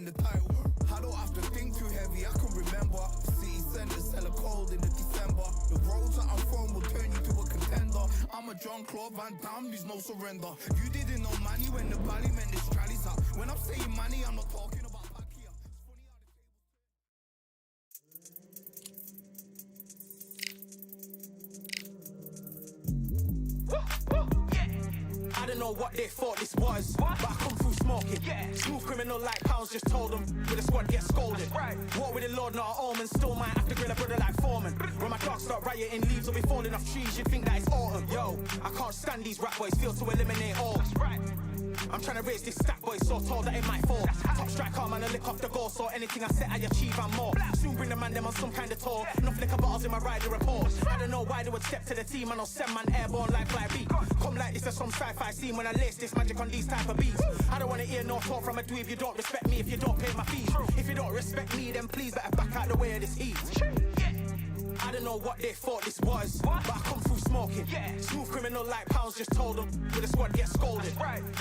win the title. I don't have to think too heavy, I can remember. The city centers hella cold in the December. The roads that I'm from will turn you to a contender. I'm a John Claude Van Damme, there's no surrender. You didn't know money when the valley meant this trallies up. When I'm saying money, I'm not talking about Ikea. I don't know what they thought this was, but I come through smoking. Smooth criminal like pounds, just told them with a squad get scolded. Walk with the Lord, not an omen, still might have to grill a brother like Foreman. When my dogs start rioting, leaves will be falling off trees, you'd think that it's autumn. Yo, I can't stand these rap boys, feel to eliminate all. I'm trying to raise this stack boy so tall that it might fall. Top striker, man, I lick off the goal, so anything I set I achieve and more. Soon bring the man them on some kind of tour. Enough liquor bottles in my rider report. I don't know why they would step to the team and I'll send man airborne like fly beat. Come like this as some sci-fi scene when I lace this magic on these type of beats. I don't wanna hear no talk from a dweeb. You don't respect me if you don't pay my fees. If you don't respect me, then please better back out the way of this heat. I don't know what they thought this was, but I come through smoking. Smooth criminal like pounds, just told them with a squad get scolded.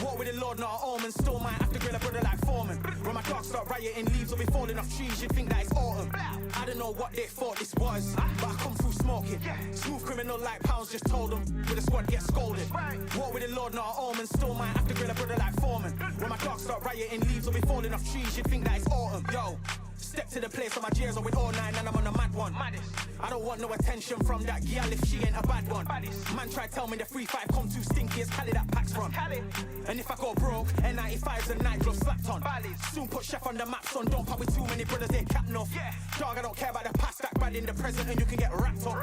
Walk with the Lord, not an omen, still might have to grill a brother like Foreman. When my dogs start rioting, leaves will be falling off trees, you'd think that it's autumn. I don't know what they thought this was, but I come through smoking. Smooth criminal like pounds, just told them with a squad get scolded. Walk with the Lord, not an omen, still might have to grill a brother like Foreman. When my dogs start rioting, leaves will be falling off trees, you'd think that it's autumn. Yo, step to the place on my jeers on with all nine and I'm on a mad one. I don't want no attention from that girl if she ain't a bad one. Man try tell me the 3-5 come too stinky as Cali that packs from. And if I go broke, N95's a nightclub slapped on. Soon put Chef on the map, son, don't pop with too many brothers, they cap enough. Dog, I don't care about the past, that bad in the present and you can get wrapped up.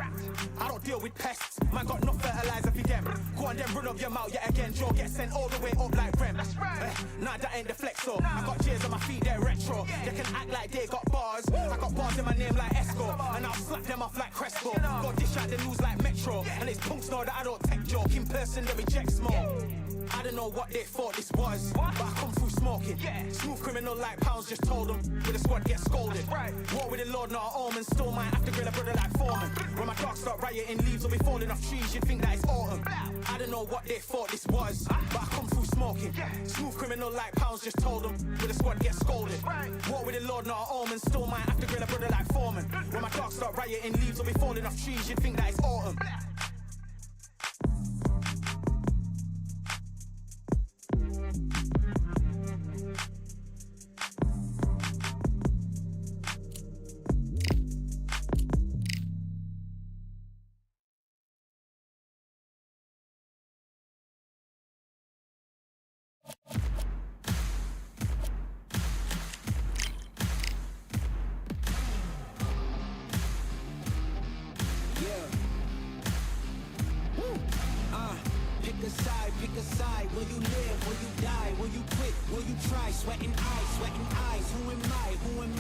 I don't deal with pests, man got no fertilizer for them. Go on then run up your mouth yet again, Joe get sent all the way up like Rem. Nah, that ain't the flexo, I got cheers on my feet, they're retro. They can act like they got bars, I got bars in my name like Esco. And I'll slap them off like Crespo. Got dish out the news like Metro. And it's punks know that I don't take joke. In person they reject smoke. I don't know what they thought this was, but I come through smoking. Smooth criminal like pounds, just told them with a squad get scolded. Walk with the Lord, not an omen, still might have to grill a brother like Foreman. When my dogs start rioting, leaves will be falling off trees, you'd think that it's autumn. I don't know what they thought this was, but I come through smoking. Smooth criminal like pounds, just told them with a squad get scolded. Walk with the Lord, not an omen, still might have to grill a brother like Foreman. When my dogs start rioting, leaves will be falling off trees, you'd think that it's autumn. Pick a side, will you live, will you die, will you quit, will you try, sweating eyes, who am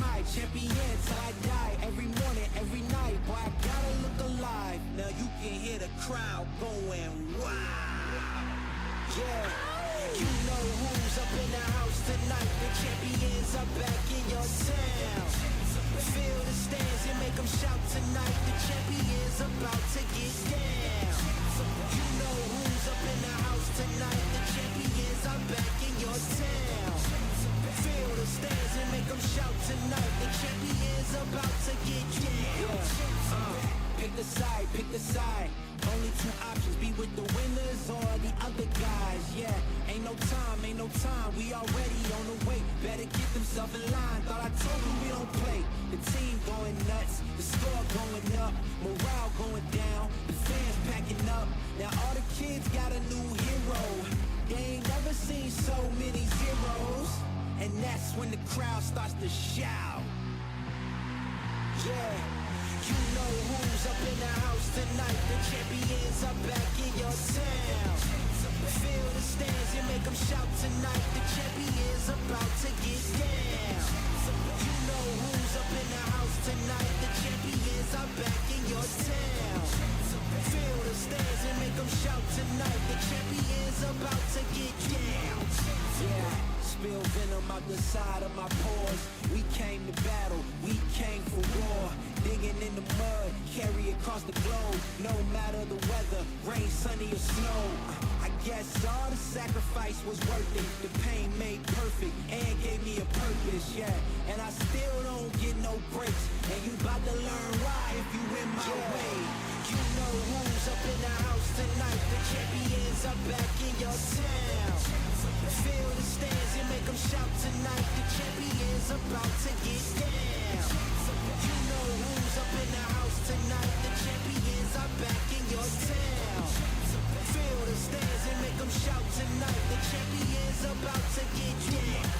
I, champion till I die, every morning, every night, boy I gotta look alive, now you can hear the crowd going wow, yeah, you know who's up in the house tonight, the champions are back in your town, feel the stands and make them shout tonight, the champions about to get down, you know who's up in the house tonight, the champions are back in your town. Feel the stands and make them shout tonight, the champions about to get down. Pick a side, only two options, be with the winners or the other guys, yeah. Ain't no time, we already on the way, better get themselves in line, thought I told you we don't play. The team going nuts, the score going up, morale going down, the fans packing up, now all the kids got a new hero, they ain't never seen so many zeros, and that's when the crowd starts to shout, yeah. You know who's up in the house tonight, the champions are back in your town, feel the stands and make them shout tonight, the champions about to get down, you know who's up in the house tonight, the champions are back in your town, feel the stands and make them shout tonight, the champions about to get down, yeah. Spill venom out the side of my pores. We came to battle, we came for war. Digging in the mud, carry across the globe. No matter the weather, rain, sunny or snow. I Yes, all the sacrifice was worth it. The pain made perfect and gave me a purpose, yeah. And I still don't get no breaks. And you about to learn why if you in my way. You know who's up in the house tonight. The champions are back in your town. Feel the stands and make them shout tonight. The champions about to get down. You know who's up in the house tonight. The champions are back in your town. Feel the stands and make them shout tonight. The champions about to get down.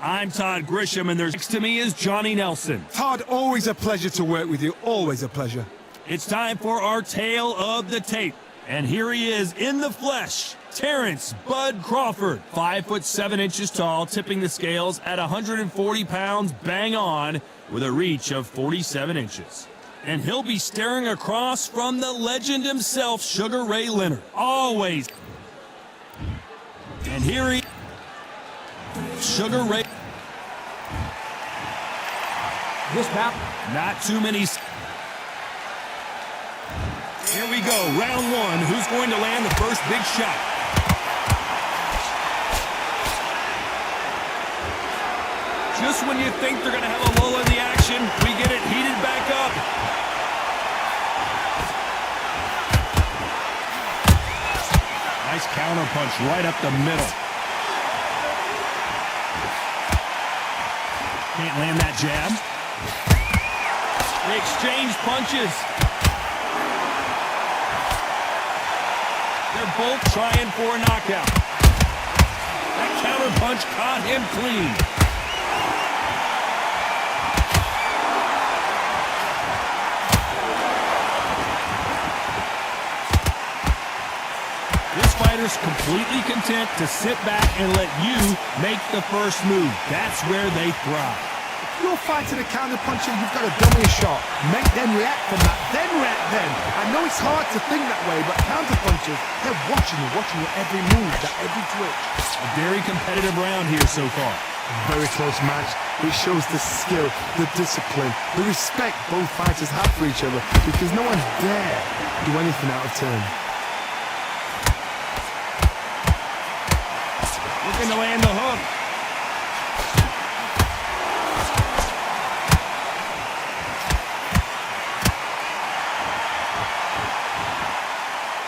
I'm Todd Grisham, and next to me is Johnny Nelson. Todd, always a pleasure to work with you. Always a pleasure. It's time for our tale of the tape. And here he is in the flesh, Terrence Bud Crawford. 5'7" tall, tipping the scales at 140 pounds, bang on, with a reach of 47 inches. And he'll be staring across from the legend himself, Sugar Ray Leonard. Always. And here he Sugar Ray. This map. Not too many. Here we go, round one. Who's going to land the first big shot? Just when you think they're going to have a lull in the action, we get it heated back up. Nice counter punch right up the middle. Can't land that jab. They exchange punches. They're both trying for a knockout. That counter punch caught him clean. This fighter's completely content to sit back and let you make the first move. That's where they thrive. If you're fighting a counter puncher, you've got to dummy a shot. Make them react from that, then react then. I know it's hard to think that way, but counter punchers, they're watching your every move, that every twitch. A very competitive round here so far. Very close match. It shows the skill, the discipline, the respect both fighters have for each other, because no one dare do anything out of turn. Looking to land the hook.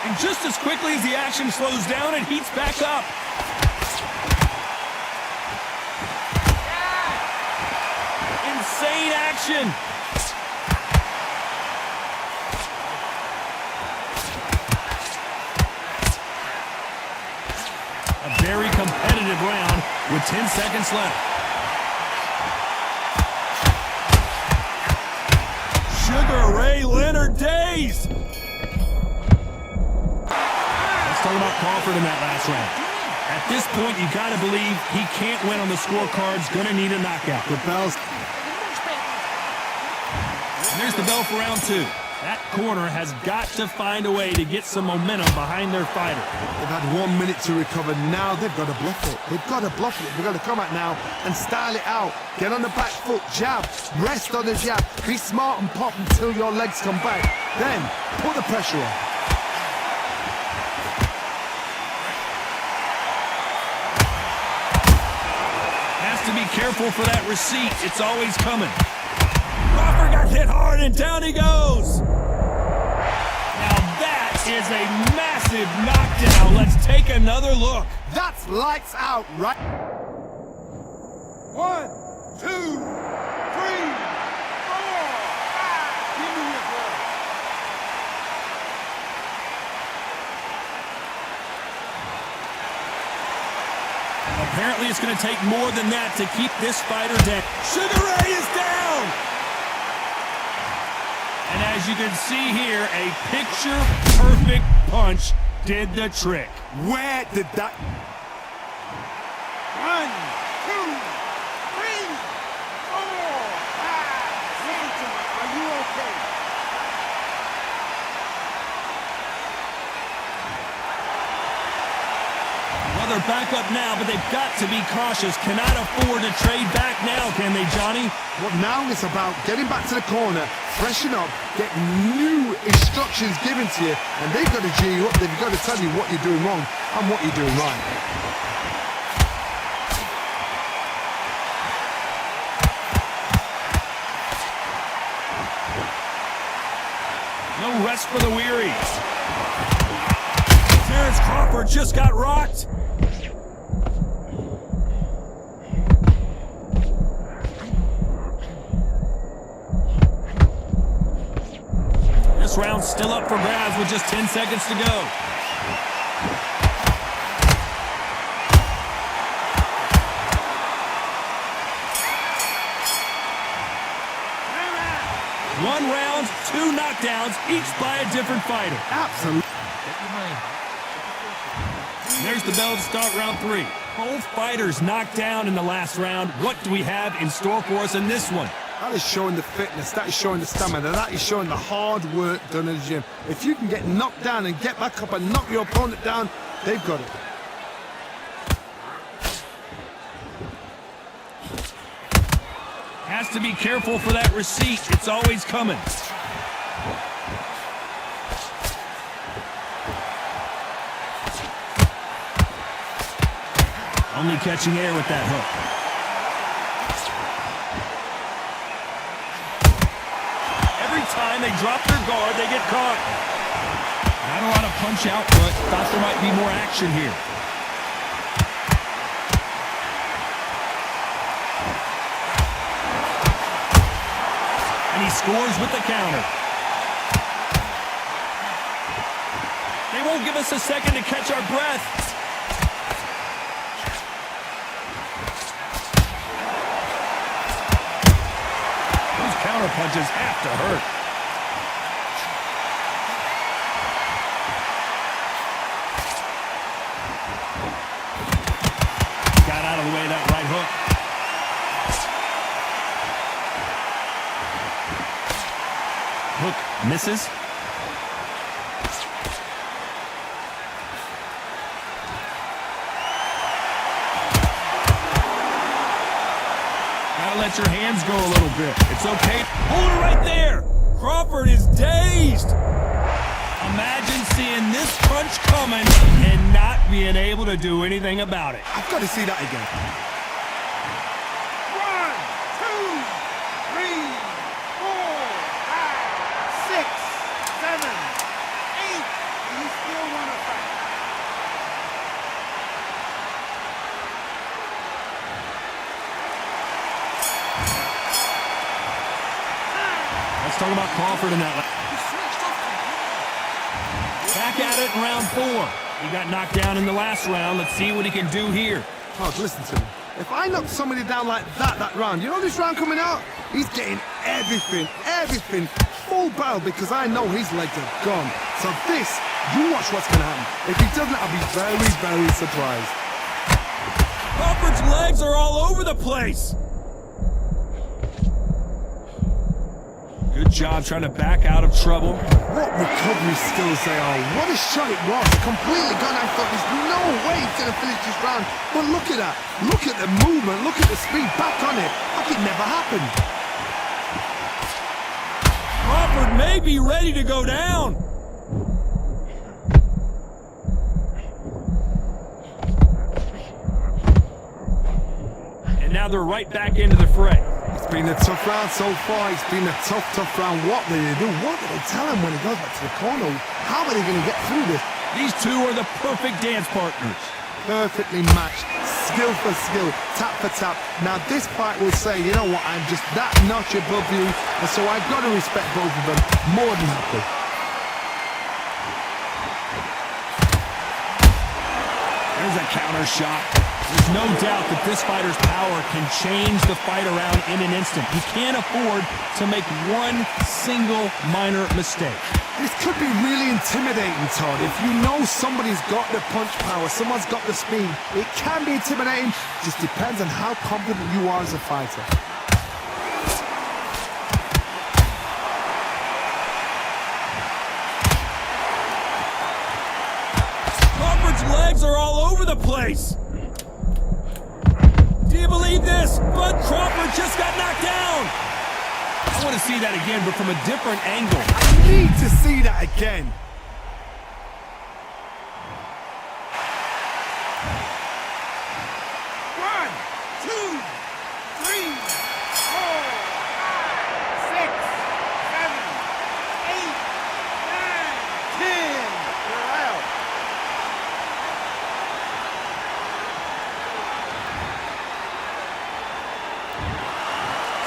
And just as quickly as the action slows down, it heats back up. Insane action. A very competitive round with 10 seconds left. Sugar Ray Leonard dazed. Let's talk about Crawford in that last round. At this point, you got to believe he can't win on the scorecards. Going to need a knockout. The bell's... And there's the bell for round two. That corner has got to find a way to get some momentum behind their fighter. They've had 1 minute to recover. Now they've got to bluff it. They've got to bluff it. They've got to come out now and style it out. Get on the back foot, jab, rest on the jab. Be smart and pop until your legs come back. Then put the pressure on. Has to be careful for that receipt. It's always coming. Crawford got hit hard, and down he goes. Now that is a massive knockdown. Let's take another look. That's lights out, right? 1, 2, 3, 4, 5. Give me your ball. Apparently it's going to take more than that to keep this fighter down. Sugar Ray is down! And as As you can see here, a picture-perfect punch did the trick. Where did that... 1, 2, 3, 4, 5, 6, 7. Listen to me. Are you okay? Well, they're back up now, but they've got to be cautious. Cannot afford to trade back now, can they, Johnny? Well, now it's about getting back to the corner, freshen up, get new instructions given to you, and they've got to G you up. They've got to tell you what you're doing wrong and what you're doing right. No rest for the weary. Terrence Crawford just got rocked. This round's still up for grabs with just 10 seconds to go. One round, 2 knockdowns, each by a different fighter. Absolutely. There's the bell to start round 3. Both fighters knocked down in the last round. What do we have in store for us in this one? That is showing the fitness, that is showing the stamina, that is showing the hard work done in the gym. If you can get knocked down and get back up and knock your opponent down, they've got it. Has to be careful for that receipt. It's always coming. Only catching air with that hook. Every time they drop their guard, they get caught. Not a lot of punch out, but thought there might be more action here. And he scores with the counter. They won't give us a second to catch our breath. Counter punches have to hurt. Got out of the way of that right hook. Hook misses. Gotta let your hands go a little bit. It's okay. Hold it right there. Crawford is dazed. Imagine seeing this punch coming and not being able to do anything about it. I've got to see that again. 1, 2, 3, 4, 5, 6, 7, 8. You still want to fight? Let's talk about Crawford in that. Back at it in round 4. He got knocked down in the last round. Let's see what he can do here. Oh, listen to me. If I knock somebody down like that round, you know this round coming out? He's getting everything, full barrel because I know his legs are gone. So this, you watch what's going to happen. If he doesn't, I'll be very, very surprised. Crawford's legs are all over the place. Good job trying to back out of trouble. What recovery skills they are. What a shot it was. Completely gone. I thought there's no way he's going to finish this round. But look at that. Look at the movement. Look at the speed. Back on it. Like it never happened. Crawford may be ready to go down. And now they're right back into the fray. It's been a tough round so far. It's been a tough round. What do they do? What do they tell him when he goes back to the corner? How are they going to get through this? These two are the perfect dance partners. Perfectly matched. Skill for skill. Tap for tap. Now this fight will say, you know what, I'm just that notch above you. And so I've got to respect both of them more than equal. There's a counter shot. There's no doubt that this fighter's power can change the fight around in an instant. He can't afford to make one single minor mistake. This could be really intimidating, Todd. If you know somebody's got the punch power, someone's got the speed, it can be intimidating. Just depends on how confident you are as a fighter. Crawford's legs are all over the place. Do you believe this? Bud Crawford just got knocked down. I want to see that again, but from a different angle. I need to see that again. One, two, three, 4, 5, 6, 7, 8, 9, 10. You're out.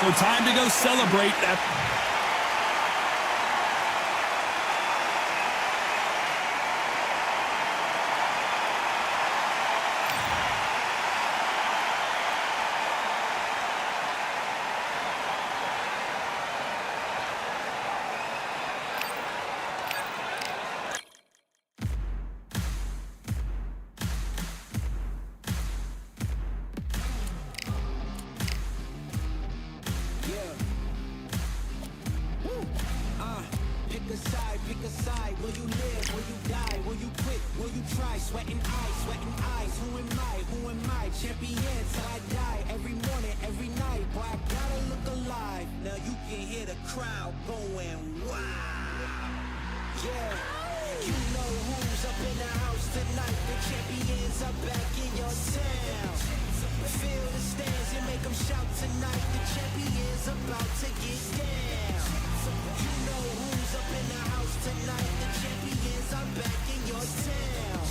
So time to go celebrate that. Pick a side. Will you live? Will you die? Will you quit? Will you try? Sweating eyes. Who am I? Who am I? Champion till I die. Every morning, every night. Boy, I gotta look alive. Now you can hear the crowd going wow. Yeah, you know who's up in the house tonight. The champions are back in your town. Feel the stands and make them shout tonight. The champions about to get down. You know who's up in the house tonight. The champions are back in your town.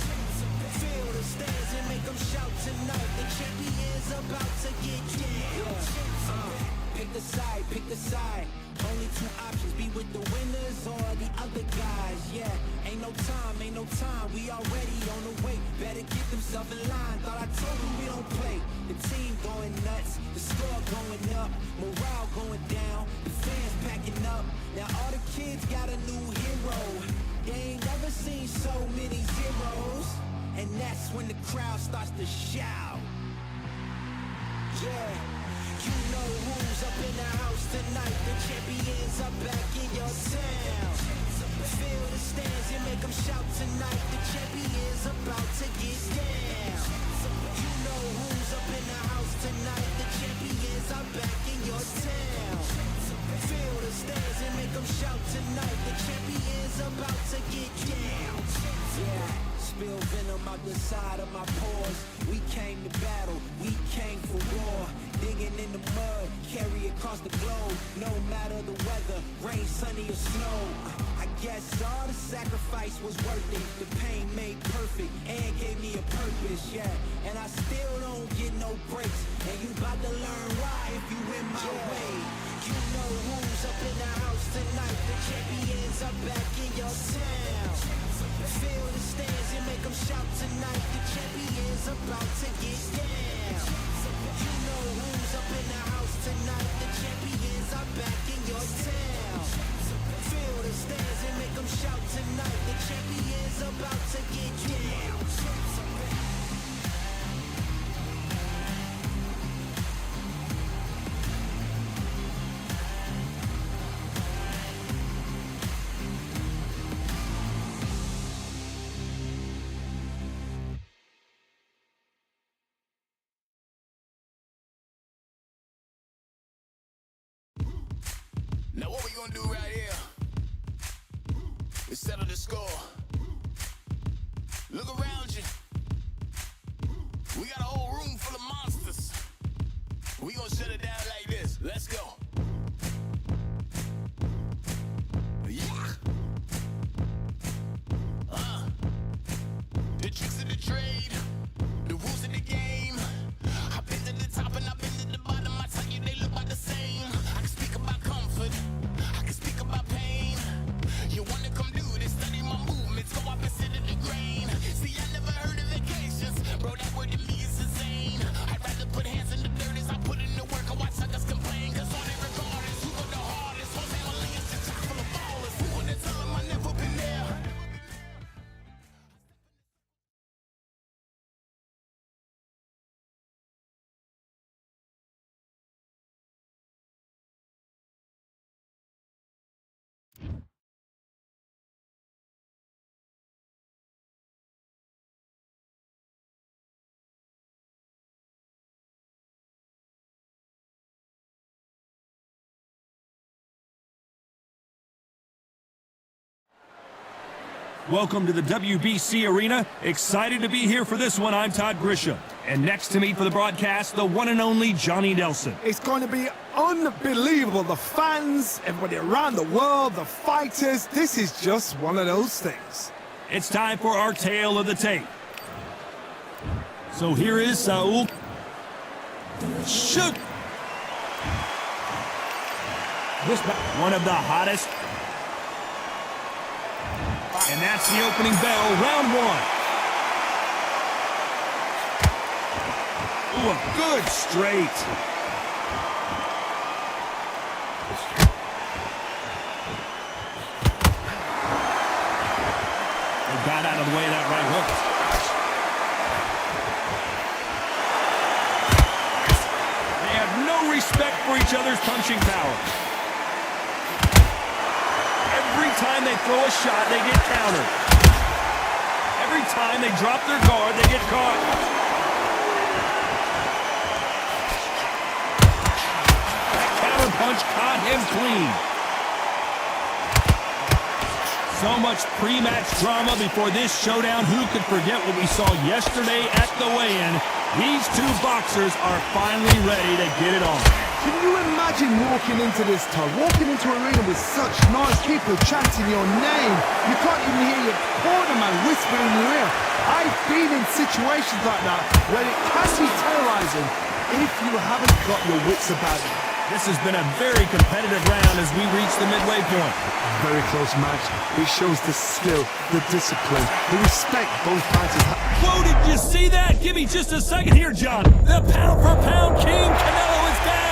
Feel the stands and make them shout tonight. The champions about to get down. Pick a side. Only two options, be with the winners or the other guys. Yeah, ain't no time, we already on the way. Better get themselves in line, thought I told you we don't play. The team going nuts, the score going up, morale going down, the fans packing up. Now all the kids got a new hero. They ain't never seen so many zeros. And that's when the crowd starts to shout. Yeah, you know who's up in the house tonight. The champions are back in your town. Feel the stands and make them shout tonight. The champions about to get down. You know who's up in the house tonight. The champions are back in your town. Feel the stands and make them shout tonight. The champions about to get down. Yeah, spill venom out the side of my pores. We came to battle, we came for war. Digging in the mud, carry across the globe. No matter the weather, rain, sunny or snow. I guess all the sacrifice was worth it. The pain made perfect and gave me a purpose, yeah. And I still don't get no breaks. And you about to learn why if you in my way. You know who's up in the house tonight. The champions are back in your town. Feel the stands and make them shout tonight. The champions about to get down. You know who's up in the house tonight. The champions are back in your town. Feel the stands and make them shout tonight. The champions about to get down. Now what we gonna do right here is settle the score. Look around you. We got a whole room full of monsters. We gonna shut it down like this. Let's go. Yeah. The tricks of the trade, the rules of the game. I've been to the top and I've been to the bottom. I tell you they look about the same. I can speak about comfort, I can speak about pain. You wanna come do this, study my movements, go opposite of the grain. See, I never heard of vacations, bro, that word to me is insane. Welcome to the WBC Arena. Excited to be here for this one. I'm Todd Grisham. And next to me for the broadcast, the one and only Johnny Nelson. It's going to be unbelievable. The fans, everybody around the world, the fighters. This is just one of those things. It's time for our tale of the tape. So here is Saul. Shoot! One of the hottest. And that's the opening bell, round one. Ooh, a good straight. They got out of the way of that right hook. They have no respect for each other's punching power. Every time they throw a shot, they get countered. Every time they drop their guard, they get caught. That counter punch caught him clean. So much pre-match drama before this showdown. Who could forget what we saw yesterday at the weigh-in? These two boxers are finally ready to get it on. Can you imagine walking into this, Todd? Walking into an arena with such noise, people chanting your name. You can't even hear your cornerman whispering in your ear. I've been in situations like that where it can be terrorizing if you haven't got your wits about you. This has been a very competitive round as we reach the midway point. Very close match. It shows the skill, the discipline, the respect both fighters have. Whoa, did you see that? Give me just a second here, John. The pound-for-pound king, Canelo, is down.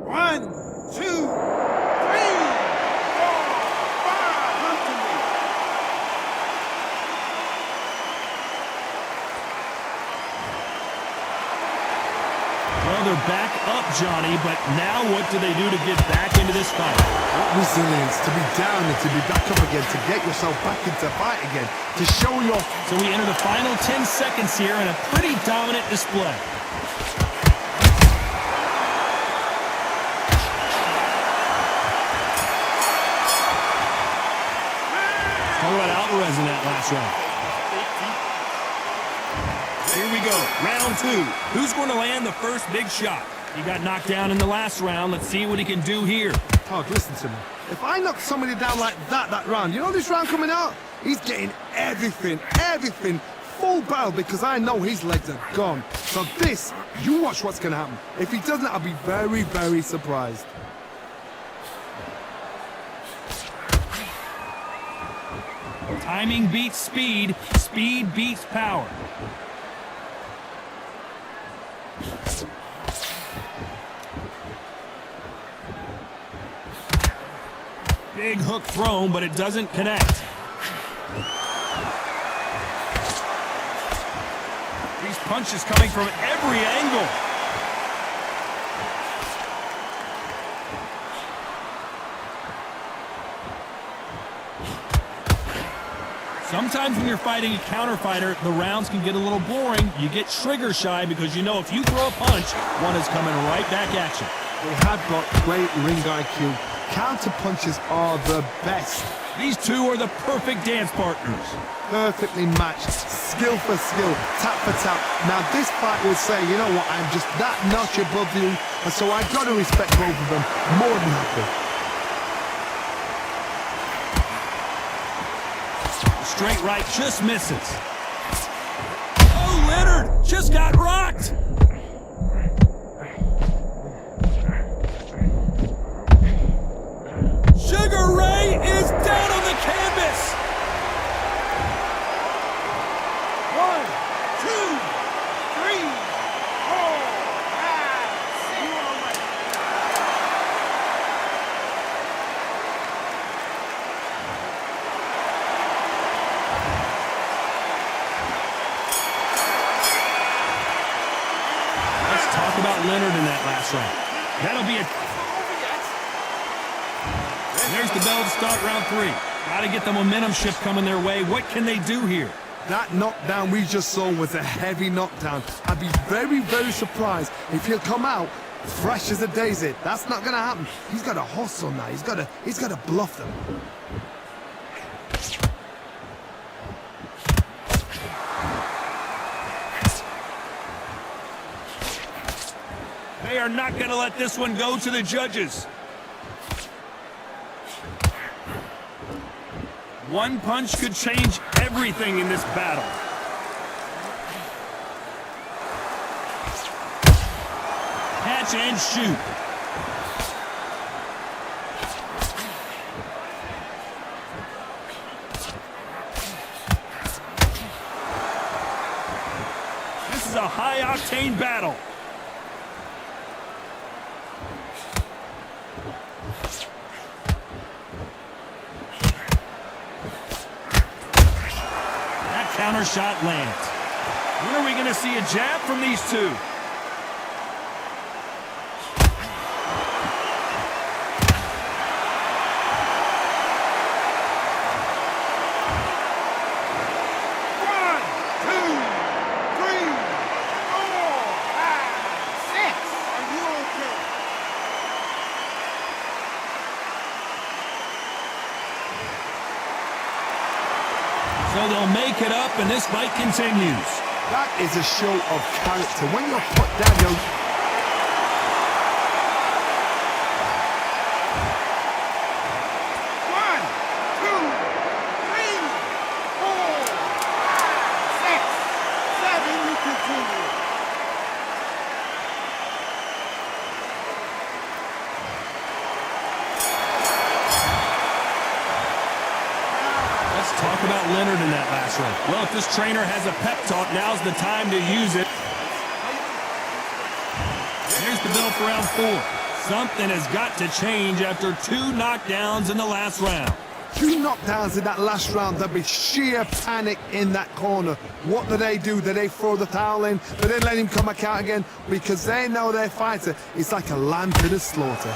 1, 2, 3, 4, 5. Come to me. Well, they're back up, Johnny, but now what do they do to get back into this fight? Resilience, to be down and to be back up again, to get yourself back into fight again, to show your... So we enter the final 10 seconds here in a pretty dominant display. Talk about Alvarez in that last round. Here we go, round two. Who's going to land the first big shot? He got knocked down in the last round. Let's see what he can do here. Todd, listen to me. If I knock somebody down like that round, you know this round coming out? He's getting everything, full barrel, because I know his legs are gone. So this, you watch what's going to happen. If he doesn't, I'll be very, very surprised. Timing beats speed. Speed beats power. Big hook thrown, but it doesn't connect. These punches coming from every angle. Sometimes when you're fighting a counter fighter, the rounds can get a little boring. You get trigger shy because you know if you throw a punch, one is coming right back at you. They have got great ring IQ. Counter punches are the best. These two are the perfect dance partners. Perfectly matched, skill for skill, tap for tap. Now this fight will say, you know what, I'm just that notch above you, and so I've got to respect both of them more than happy. Straight right just misses. Oh, Leonard just got rocked. Sugar Ray is down on the canvas. 1, 2, 3, 4, 5, 6. Let's talk about Leonard in that last round. That'll be a... There's the bell to start round three. Got to get the momentum shift coming their way. What can they do here? That knockdown we just saw was a heavy knockdown. I'd be very, very surprised if he'll come out fresh as a daisy. That's not going to happen. He's got to hustle now. He's got to bluff them. They are not going to let this one go to the judges. One punch could change everything in this battle. Catch and shoot. This is a high-octane battle. Counter shot lands. When are we going to see a jab from these two? So they'll make it up, and this fight continues. That is a show of character. When you're put down, you're... Talk about Leonard in that last round. Well, if this trainer has a pep talk, now's the time to use it. Here's the bell for round 4. Something has got to change after 2 knockdowns in the last round. 2 knockdowns in that last round. There'll be sheer panic in that corner. What do? Do they throw the towel in? Do they let him come back out again? Because they know their fighter is like a lamb to the slaughter.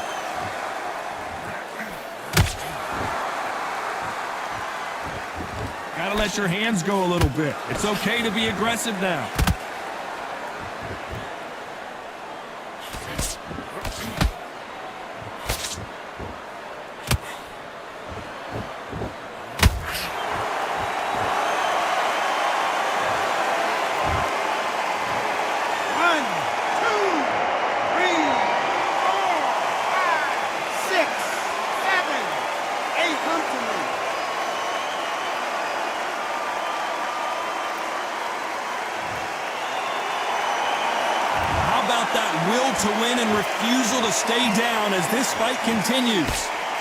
Gotta let your hands go a little bit. It's okay to be aggressive now. That will to win and refusal to stay down as this fight continues.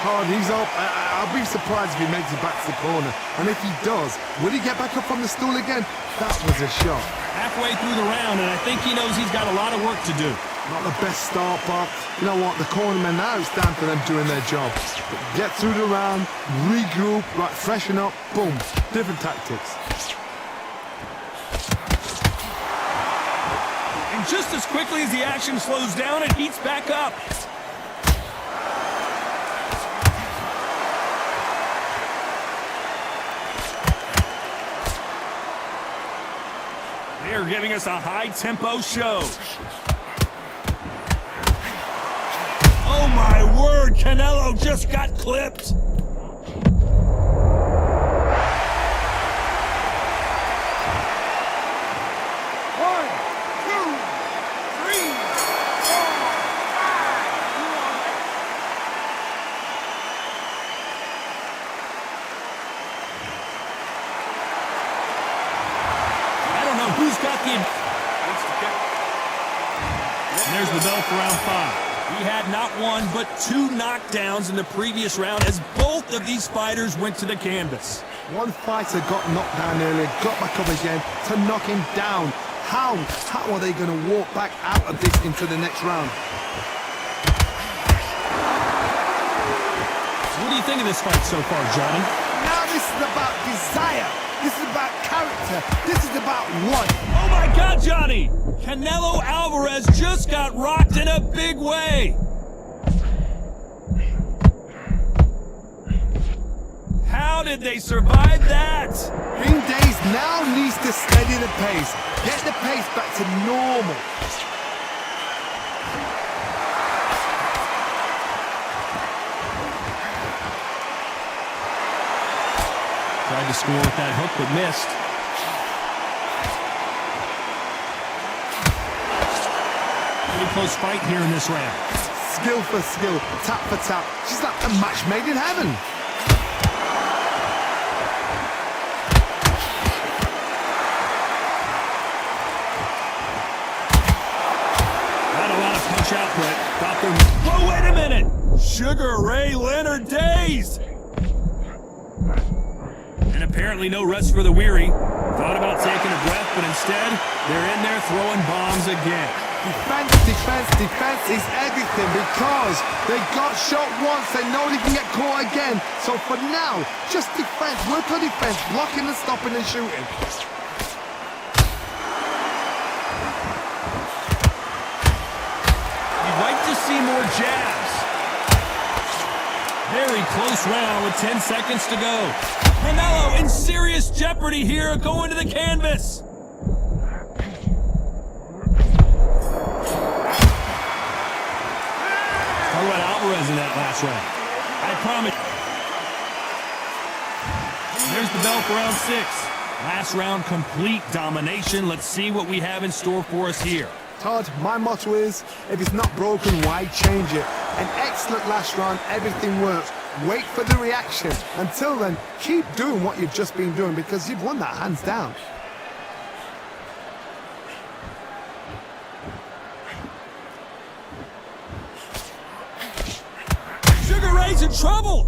Hard, he's up. I'll be surprised if he makes it back to the corner. And if he does, will he get back up from the stool again? That was a shot. Halfway through the round, and I think he knows he's got a lot of work to do. Not the best start, but you know what? The cornermen now, it's down for them doing their job. Get through the round, regroup, right, freshen up, boom. Different tactics. Just as quickly as the action slows down, it heats back up. They are giving us a high-tempo show. Oh my word, Canelo just got clipped. Who's got the... And there's the bell for round 5. He had not 1, but 2 knockdowns in the previous round as both of these fighters went to the canvas. One fighter got knocked down earlier, got back up again to knock him down. How are they going to walk back out of this into the next round? What do you think of this fight so far, Johnny? Now this is about desire. This is about character. This is about what? Oh my God, Johnny! Canelo Alvarez just got rocked in a big way. How did they survive that? Ring Days now needs to steady the pace. Get the pace back to normal. Tried to score with that hook, but missed. Pretty close fight here in this round. Skill for skill, tap for tap. She's like a match made in heaven. Not a lot of punch output. Got them. Whoa, wait a minute! Sugar Ray Leonard dazed! And apparently no rest for the weary. Thought about taking a breath, but instead, they're in there throwing bombs again. Defense, defense, defense is everything because they got shot once, they know they can get caught again. So for now, just defense, work on defense, blocking and stopping and shooting. You'd like to see more jabs. Very close round with 10 seconds to go. Canelo in serious jeopardy here, going to the canvas. Alvarez in that last round. I promise. There's the bell for round 6. Last round, complete domination. Let's see what we have in store for us here. Todd, my motto is, if it's not broken, why change it? An excellent last round, everything works. Wait for the reaction. Until then, keep doing what you've just been doing because you've won that hands down. Sugar Ray's in trouble!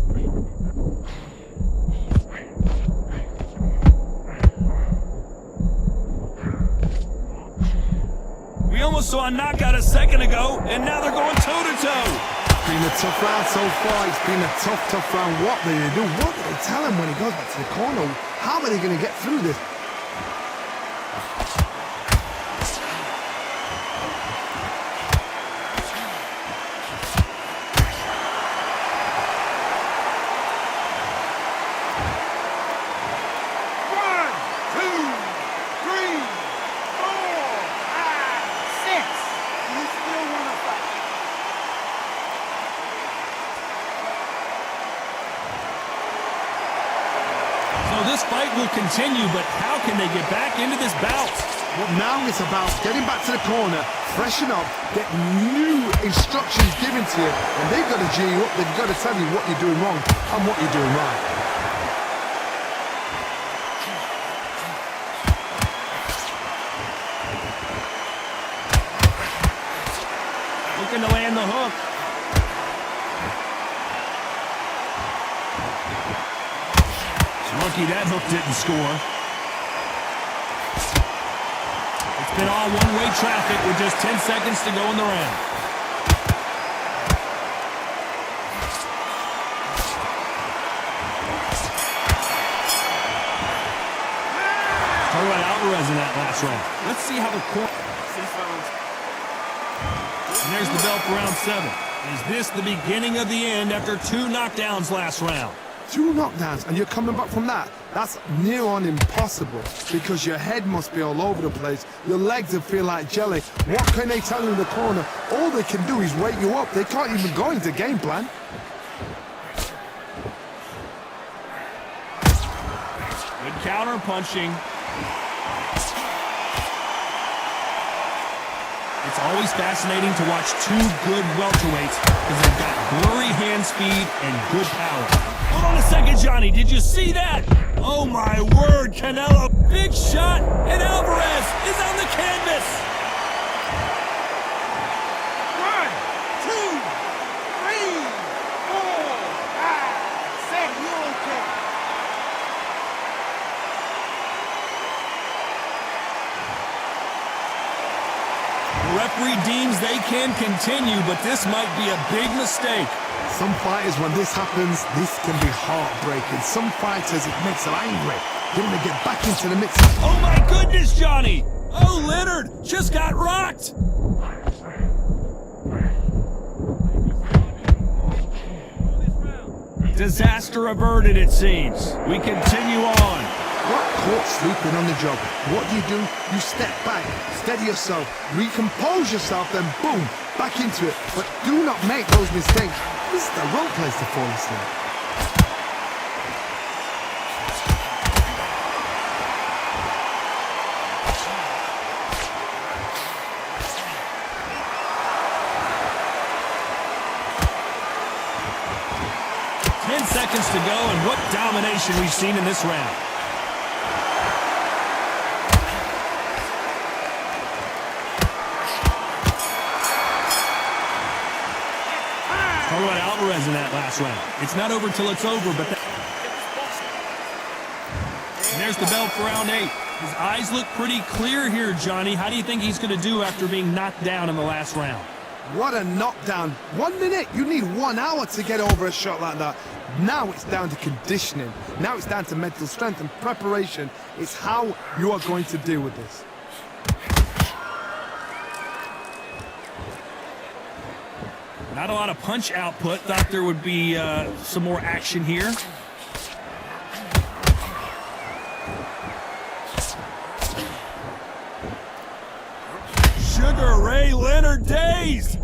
We almost saw a knockout a second ago, and now they're going toe-to-toe. It's been a tough round so far. It's been a tough round. What do they do? What do they tell him when he goes back to the corner? How are they going to get through this? This fight will continue, but how can they get back into this bout? Well, now it's about getting back to the corner, freshen up, get new instructions given to you, and they've got to G you up, they've got to tell you what you're doing wrong and what you're doing right. Looking to land the hook. Lucky that hook didn't score. It's been all one-way traffic with just 10 seconds to go in the round. Talk about Alvarez in that last round. Let's see how the corner... And there's the bell for round 7. Is this the beginning of the end after 2 knockdowns last round? 2 knockdowns and you're coming back from that. That's near on impossible because your head must be all over the place. Your legs will feel like jelly. What can they tell you in the corner? All they can do is wake you up. They can't even go into game plan. Good counter punching. It's always fascinating to watch 2 good welterweights because they've got blurry hand speed and good power. Hold on a second, Johnny. Did you see that? Oh, my word, Canelo. Big shot, and Alvarez is on the canvas. 1, 2, 3, 4, 5, 6. You okay? The referee deems they can continue, but this might be a big mistake. Some fighters, when this happens, this can be heartbreaking. Some fighters, it makes them angry. They want to get back into the mix. Oh my goodness, Johnny! Oh, Leonard just got rocked! Disaster averted, it seems. We continue on. Got caught sleeping on the job. What do? You step back, steady yourself, recompose yourself, then boom, back into it. But do not make those mistakes. This is the wrong place to fall asleep. seconds to go, and what domination we've seen in this round. Talk about Alvarez in that last round. It's not over till it's over, but and there's the bell for round 8. His eyes look pretty clear here, Johnny. How do you think he's going to do after being knocked down in the last round? What a knockdown. 1 minute, you need 1 hour to get over a shot like that. Now it's down to conditioning. Now it's down to mental strength and preparation. It's how you are going to deal with this. Not a lot of punch output. Thought there would be some more action here. Sugar Ray Leonard Days!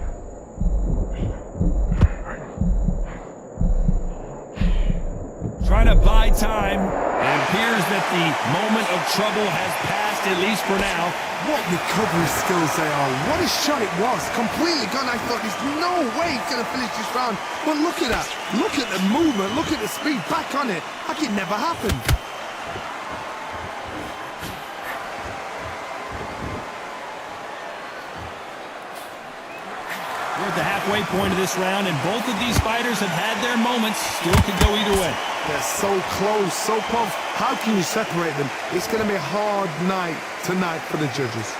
Trying to buy time. It appears that the moment of trouble has passed, at least for now. What recovery skills they are. What a shot it was. Completely gone. I thought there's no way he's going to finish this round. But look at that. Look at the movement. Look at the speed. Back on it. Like it never happened. We're at the halfway point of this round, and both of these fighters have had their moments. Still could go either way. They're so close, so close. How can you separate them? It's going to be a hard night tonight for the judges.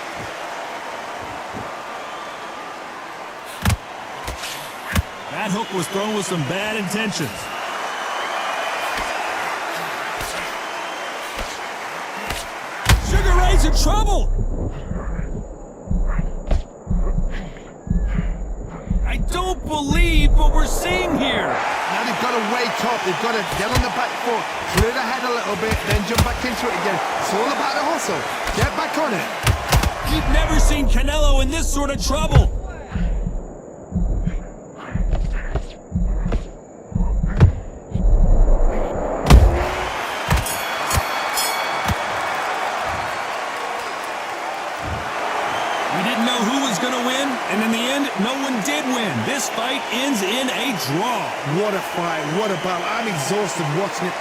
That hook was thrown with some bad intentions. Sugar Ray's in trouble! I don't believe what we're seeing here. Now they've got to wake up. They've got to get on the back foot, clear the head a little bit, then jump back into it again. It's all about the hustle. Get back on it. We've never seen Canelo in this sort of trouble. We didn't know who was going to win, and in the end, no one did win. This fight ends in a draw. What a fight. What a battle. I'm exhausted watching it.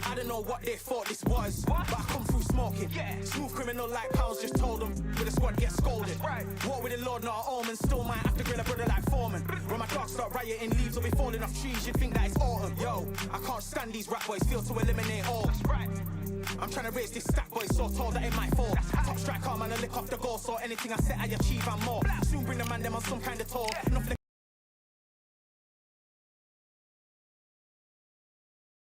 I don't know what they thought this was, but I come through smoking. Smooth criminal like pounds, just told them with the squad get scolded. War with the Lord, not an omen. Still might have to grill a brother like Foreman. When my dogs start rioting, leaves will be falling off trees. You'd think that it's autumn. Yo, I can't stand these rap boys, feel to eliminate all. I'm trying to raise this stat boy, so tall that it might fall. Top striker, man, I lick off the goal, so anything I set I achieve and more. Soon bring the man them on some kind of tour. Enough